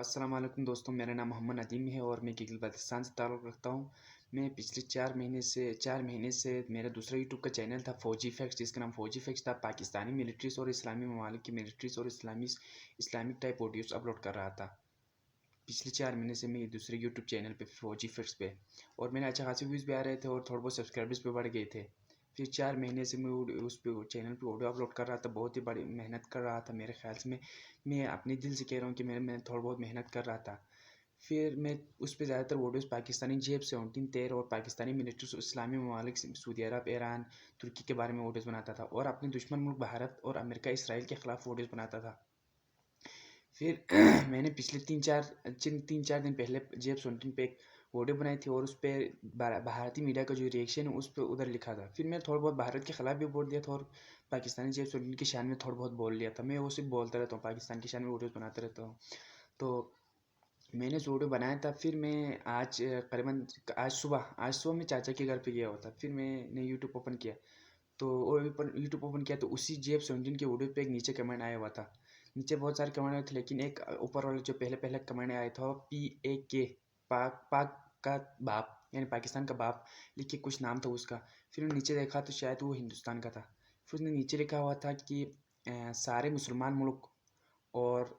अस्सलाम वालेकुम दोस्तों, मेरा नाम मोहम्मद नदीम है और मैं गिलगित बल्तिस्तान से ताल्लुक़ रखता हूँ। मैं पिछले 4 महीने से मेरा दूसरा यूट्यूब का चैनल था फौजी फैक्ट्स, जिसका नाम फौजी फैक्ट्स था। पाकिस्तानी मिलिट्रीज़ और इस्लामी ममालिक की मिलिट्रीज़ और इस्लामिक टाइप वीडियोज़ अपलोड कर रहा था। पिछले 4 महीने से मैं दूसरे यूट्यूब चैनल पे फौजी फैक्ट्स पे, और मेरे अच्छे खासे व्यूज़ भी आ रहे थे और थोड़े बहुत सब्सक्राइबर्स भी बढ़ गए थे। फिर 4 महीने से मैं उस पे चैनल पे वीडियो अपलोड कर रहा था, बहुत ही बड़ी मेहनत कर रहा था। मेरे ख्याल से मैं अपने दिल से कह रहा हूँ कि मैं थोड़ा बहुत मेहनत कर रहा था। फिर मैं उस पे ज़्यादातर वीडियोज़ पाकिस्तानी JF-17 तेर और पाकिस्तानी मिलिट्री इस्लामी ममालिक सऊदी अरब, ईरान, तुर्की के बारे में वीडियोज़ बनाता था और अपने दुश्मन मुल्क भारत और अमेरिका, इसराइल के ख़िलाफ़ वीडियोज़ बनाता था। फिर मैंने पिछले 3-4 दिन पहले JF-17 पे एक वीडियो बनाई थी और उस पर भारतीय मीडिया का जो रिएक्शन है उस पर उधर लिखा था। फिर मैं थोड़ा बहुत भारत के ख़िलाफ़ भी बोल दिया था और पाकिस्तानी JF-17 की शान में थोड़ा बहुत बोल लिया था। मैं वो सिर्फ बोलता रहता हूँ, पाकिस्तान की शान में वीडियोज़ बनाता रहता हूँ। तो मैंने जो वीडियो बनाया था, फिर मैं करीबन आज सुबह मैं चाचा के घर पे गया हुआ था। फिर मैंने यूट्यूब ओपन किया, तो यूट्यूब ओपन किया तो उसी JF-17 के वीडियो पे एक नीचे कमेंट आया हुआ था। नीचे बहुत सारे कमेंट आए थे, लेकिन एक ऊपर वाला जो पहले पहले कमेंट आया था, PAK, पाक पाक का बाप, यानी पाकिस्तान का बाप लिख के कुछ नाम था उसका। फिर मैंने नीचे देखा तो शायद वो हिंदुस्तान का था। फिर उसने नीचे लिखा हुआ था कि सारे मुसलमान मुल्क और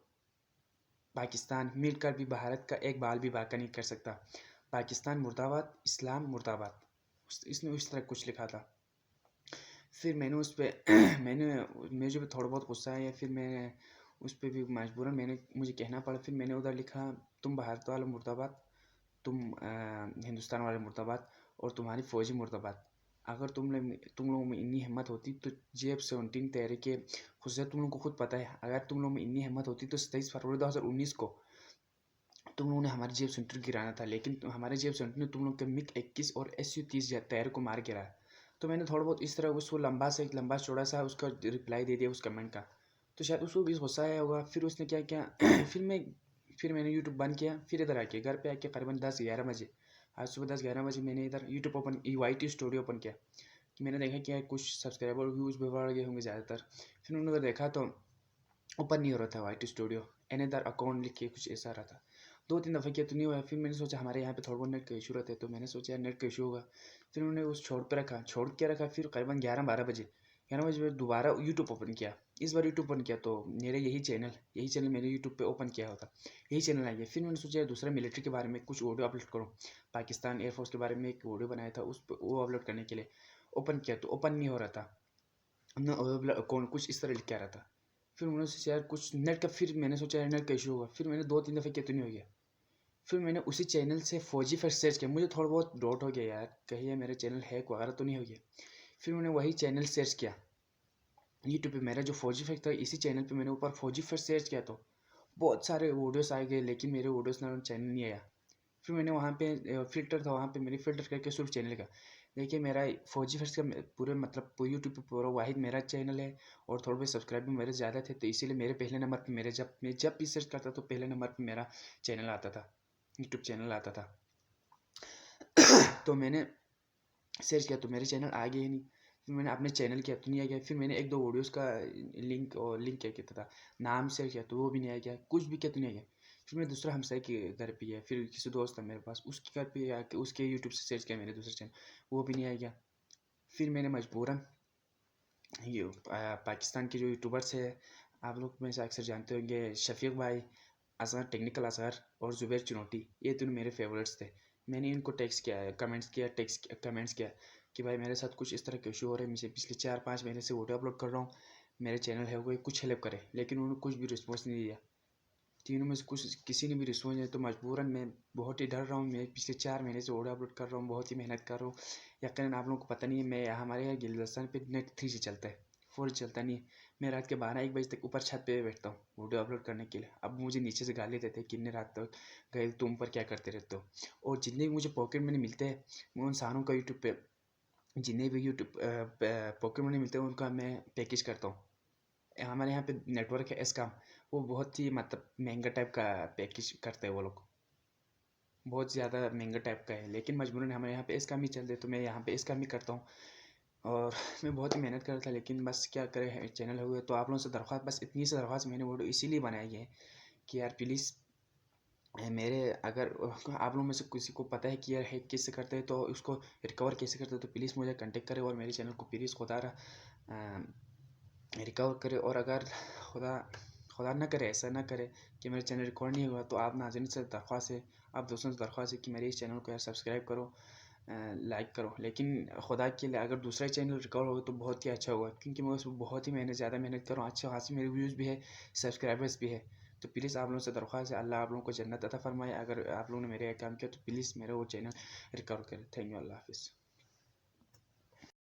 पाकिस्तान मिलकर भी भारत का एक बाल भी बाका नहीं कर सकता। पाकिस्तान मुर्दाबाद, इस्लाम मुर्दाबाद, इसने उस तरह कुछ लिखा था। फिर मैंने उस पर मुझे भी थोड़ा बहुत गुस्सा आया। फिर मैं उस पर भी मजबूरन मुझे कहना पड़ा। फिर मैंने उधर लिखा, तुम भारत वाले मुर्दाबाद, तुम हिंदुस्तान वाले मुर्दाबाद और तुम्हारी फ़ौजी मुर्दाबाद। अगर तुम लोगों में इतनी हिम्मत होती तो JF-17 तैयारी के खुद से तुम लोगों को खुद पता है, अगर तुम लोगों में इतनी हिम्मत होती तो 27 फरवरी 2019 को तुम लोगों ने हमारे JF-17 गिराना था, लेकिन हमारे JF-17 ने तुम लोग के MiG-21 और Su-30 तैयार को मार गिराया। तो मैंने थोड़ा बहुत इस तरह उसको लंबा चौड़ा सा उसका रिप्लाई दे दिया उस कमेंट का। तो शायद उसको भी गुस्सा आया होगा। फिर उसने क्या किया फिर मैंने यूट्यूब बंद किया। फिर इधर आके घर पे आके करीबन 10-11 बजे, आज सुबह 10-11 बजे मैंने इधर YouTube open YT studio open किया कि मैंने देखा कि कुछ सब्सक्राइबर व्यूज़ भी बढ़ गए होंगे ज़्यादातर। फिर उन्होंने देखा तो ओपन नहीं हो रहा था YT स्टूडियो, अनदर अकाउंट लिख के कुछ ऐसा रहा था। 2-3 दफ़ा किया तो नहीं हुआ। फिर मैंने सोचा हमारे यहाँ पे थोड़ा बहुत नेट का इशू रहता है, तो मैंने सोचा नेट का इशू होगा। फिर उन्होंने उस छोड़ के रखा। फिर करीबन 11-12 बजे दोबारा यूट्यूब ओपन किया। इस बार यूट्यूब ओपन किया तो मेरा यही चैनल मैंने यूट्यूब पे ओपन किया होता, यही चैनल आ गया। फिर मैंने सोचा दूसरा मिलिट्री के बारे में कुछ वीडियो अपलोड करूँ। पाकिस्तान एयरफोर्स के बारे में एक वीडियो बनाया था, वो अपलोड करने के लिए ओपन किया तो ओपन नहीं हो रहा था, न अकाउंट कुछ इस तरह लिख के आ रहा था। फिर उन्होंने सोचा यार कुछ नेट का, फिर मैंने सोचा यार नेट का इशू होगा। फिर मैंने 2-3 दफ़े किया तो नहीं हो गया। फिर मैंने उसी चैनल से फौजी फैक्ट्स सर्च किया। मुझे थोड़ा बहुत डाउट हो गया यार, कहीं ये मेरा चैनल हैक वगैरह तो नहीं हो गया। फिर मैंने वही चैनल सर्च किया यूट्यूब पे, मेरा जो फौजी फैक्ट था इसी चैनल पे मैंने ऊपर फौजी फैक्ट सर्च किया तो बहुत सारे वीडियोस आ गए, लेकिन मेरे वीडियोस ना चैनल नहीं आया। फिर मैंने वहाँ पे फ़िल्टर था, वहाँ पे मैंने फ़िल्टर करके सिर्फ चैनल का देखिए, मेरा फौजी फैक्ट्स का पूरे मतलब पूरे यूट्यूब पे पूरा वाहिद मेरा चैनल है और थोड़े बहुत सब्सक्राइबर मेरे ज़्यादा थे, तो इसीलिए मेरे पहले नंबर पे मैं जब भी सर्च करता तो पहले नंबर पे मेरा चैनल आता था, यूट्यूब चैनल आता था। तो मैंने सर्च किया तो मेरे चैनल आ गया ही नहीं। फिर मैंने अपने चैनल किया तो नहीं आ गया। फिर मैंने 1-2 वीडियोस का लिंक क्या कहता था, नाम सर्च किया तो वो भी नहीं आ गया, कुछ भी किया तो नहीं आ गया। फिर मैं दूसरा हमसाये के घर पे गया, फिर किसी दोस्त था मेरे पास, उसके घर पे आके उसके यूट्यूब से सर्च किया मैंने दूसरा चैनल, वो भी नहीं आ गया। फिर मैंने मजबूरन ये पाकिस्तान के जो यूट्यूबर्स है, आप लोग में से अक्सर जानते होंगे, शफीक भाई, असगर टेक्निकल असगर और जुबैर चिनोटी, ये तीनों मेरे फेवरेट्स थे। मैंने इनको टेक्स्ट किया है, कमेंट्स किया कि भाई मेरे साथ कुछ इस तरह के इशू हो रहे हैं, मुझे पिछले 4-5 महीने से वीडियो अपलोड कर रहा हूँ, मेरे चैनल है कोई कुछ हेल्प करे, लेकिन उन्होंने कुछ भी रिस्पॉन्स नहीं दिया। तीनों में से किसी ने भी रिस्पॉन्स नहीं, तो मजबूरन मैं बहुत ही डर रहा हूँ। मैं पिछले 4 महीने से वीडियो अपलोड कर रहा हूँ, बहुत ही मेहनत कर रहा हूँ। यकीनन आप लोगों को पता नहीं है, मैं हमारे यहाँ गिलगित पे नेट 3G चलता है, 4G चलता नहीं है। मैं रात के 12-1 बजे तक ऊपर छत पे बैठता हूँ वीडियो अपलोड करने के लिए। अब मुझे नीचे से गाली देते हैं, कितने रात तक गए तुम पर क्या करते रहते हो। और जितने भी मुझे पॉकेट मनी मिलते हैं, मैं उन सारों का यूट्यूब पे जितने भी पॉकेट मनी मिलते हैं उनका मैं पैकेज करता हूँ। हमारे यहाँ पे नेटवर्क है एस्कॉम, वो बहुत ही मतलब महंगा टाइप का पैकेज करते हैं वो लोग, बहुत ज़्यादा महंगा टाइप का है, लेकिन मजबूरन हमारे यहाँ पे एस्कॉम ही चलते, तो मैं यहाँ पे एस्कॉम ही करता हूँ। और मैं बहुत ही मेहनत कर रहा था, लेकिन बस क्या करें, चैनल हुए। तो आप लोगों से दरख्वास्त, बस इतनी सी दरख्वास्त मैंने वीडियो इसीलिए बनाई है कि यार प्लीज़ मेरे अगर आप लोगों में से किसी को पता है कि यार हैक कैसे करते हैं तो उसको रिकवर कैसे करते हैं तो प्लीज़ मुझे कांटेक्ट करें और मेरे चैनल को प्लीज़ खुदा रिकवर करें। और अगर खुदा खुदा ना करे, ऐसा ना करे कि मेरा चैनल रिकॉर्ड नहीं हुआ, तो आप नाज़रीन से दरख्वास्त है, आप दोस्तों से दरख्वास्त है कि मेरे इस चैनल को यार सब्सक्राइब करो, लाइक करो। लेकिन खुदा के लिए अगर दूसरा चैनल रिकवर होगा तो बहुत ही अच्छा होगा, क्योंकि मैं उसमें बहुत ही ज़्यादा मेहनत कर रहा हूँ, अच्छे खासी मेरे व्यूज़ भी है, सब्सक्राइबर्स भी है। तो प्लीज़ आप लोगों से दरख्वास्त है, अल्लाह आप लोगों को जन्नत अता फरमाए। अगर आप लोगों ने मेरे काम किया तो प्लीज़ मेरा वो चैनल रिकवर करें। थैंक यू, अल्लाह हाफ़िज़।